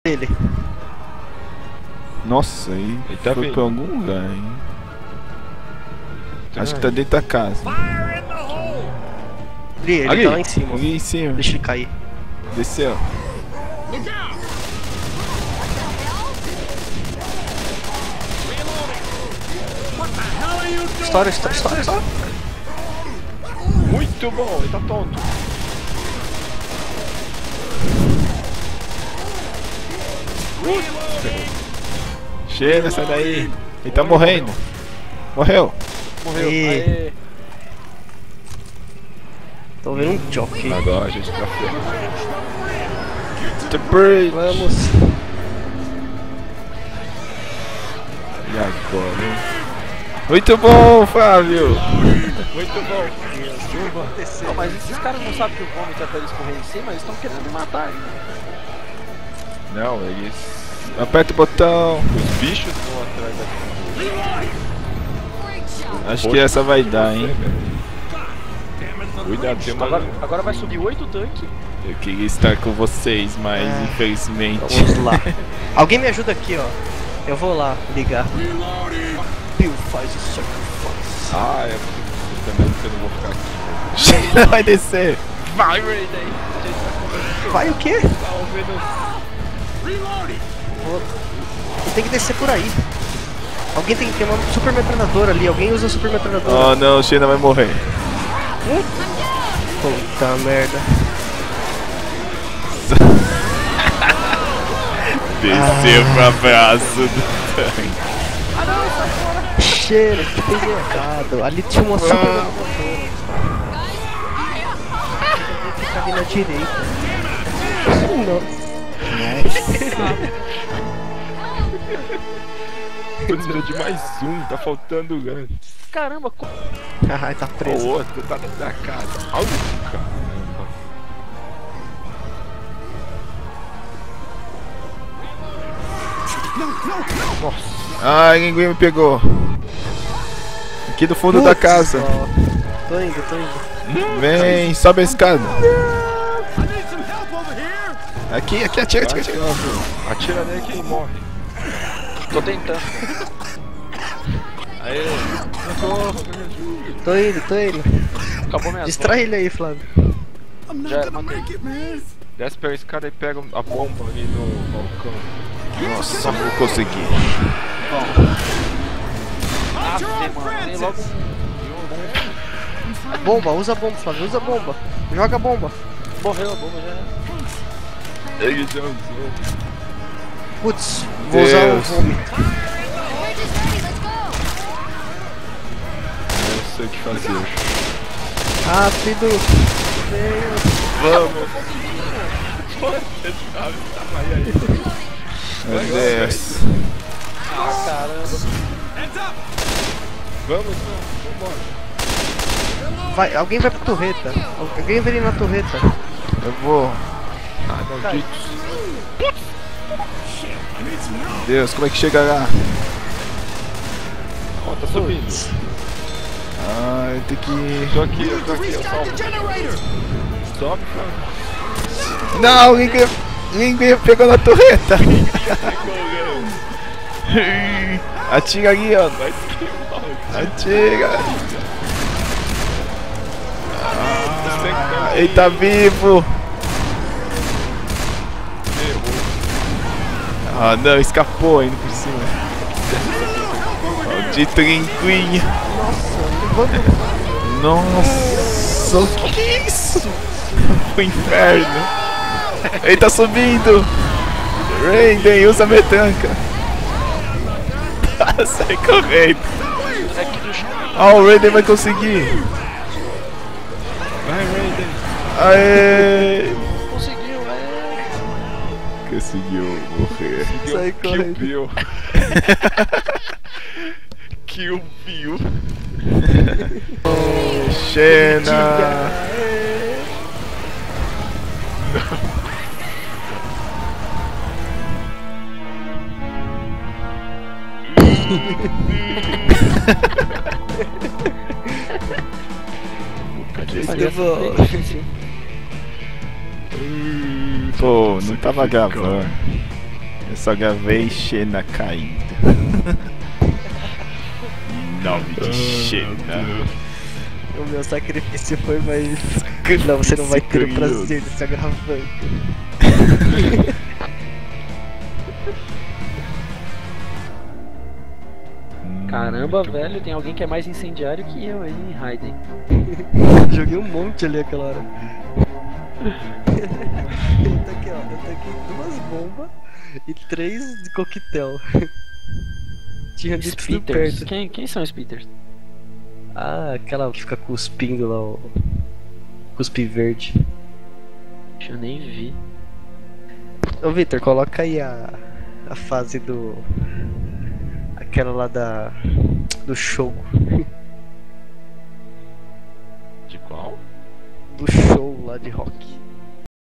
Ele. Nossa, aí Ele tá foi vindo. pra algum lugar, hein? Acho que tá dentro da casa. Ele Ali. tá lá em cima. Ali em cima. Deixa ele cair. Desceu. História. Muito bom, ele tá tonto. Chega, sai daí. Ele tá morrendo. Morreu. Morreu. Aê. Aê. Tô vendo um jockey. Agora a gente tá ferrado. The bridge. Vamos. E agora, hein? Muito bom, Fábio. Muito bom. Não, mas esses caras não sabem que o vômito é pra eles correrem em cima, eles estão querendo me matar ainda. Não, eles... Aperta o botão. Os bichos vão atrás da... Acho que essa vai dar, hein? Cuidado, tem uma... Agora vai subir 8 tanques. Eu queria estar com vocês, mas infelizmente. Vamos lá. Alguém me ajuda aqui, ó. Eu vou lá ligar. Bill faz o sacrifice. Ah, é também porque eu não vou ficar aqui. Vai descer. Vai, Raiden! Vai o quê? Tá ouvindo? Tem que descer por aí. Alguém tem que ter uma super metralhadora ali. Alguém usa super metralhadora. Oh não, o Xena vai morrer. Puta merda. Desceu pro abraço do tanque. Cheiro, que fez errado. Ali tinha uma super metralhadora. Fica ali na direita. Nossa. Precisa de mais um, tá faltando antes. Caramba, Ai, tá O preso. outro tá dentro da casa. Ai, caramba. Ai, ninguém me pegou. Aqui do fundo da casa. Ó, tô indo. Vem, sobe a escada. Aqui, atira. Atira nele que ele morre. tô tentando. Aê, Tô indo. Acabou minha Distrai ele aí, Flávio. Já era, matei. desce pela escada e pega a bomba ali no balcão. Nossa, não vou conseguir. Ah, mano, tem logo Bomba, usa a bomba, Flávio, usa a bomba. Joga a bomba. morreu a bomba já. Ele já usou. Putz, vou usar o Deus. vômito. Não sei o que fazer. Rápido. Veio. Vamos! Meu Deus. Ah, caramba. Vamos, vambora. Vai, alguém vai pra torreta. Alguém vem ali na torreta. Eu vou. Ah, malditos. Meu Deus, como é que chega lá? Ó, tá subindo. Ah, eu tenho que. Eu tô aqui, eu salvo. Sobe, cara. Não, ninguém pegou na torreta. Atira ali, ó. Vai queimar. Atira. Ele tá vivo. Ah, não, escapou ainda por cima. Maldito linguinha. Nossa, o que é isso? O inferno. Ele tá subindo. Raiden, usa a metranca. Sai correndo. Ah, o Raiden vai conseguir. Vai, Raiden. Aê! Conseguiu, Conseguiu morrer. Sai Kill correndo. Bill. Kill Bill. Xena. Pô, não tava gravando. Eu só gravei Xena caindo. Em nome de Xena. O meu sacrifício foi mais... Não, você não vai ter o prazer de estar gravando. Caramba, velho, tem alguém que é mais incendiário que eu aí, em Raiden. Joguei um monte ali aquela hora. Eu tô aqui, ó. Eu tô aqui 2 bombas e 3 de coquetel. Tinha de tudo Spitters. perto. Quem são os Spitters? Ah, aquela que fica cuspindo lá, o cuspe verde. Deixa eu nem vi. Ô Victor, coloca aí a fase do... Aquela lá do show. De qual? Do show lá de rock.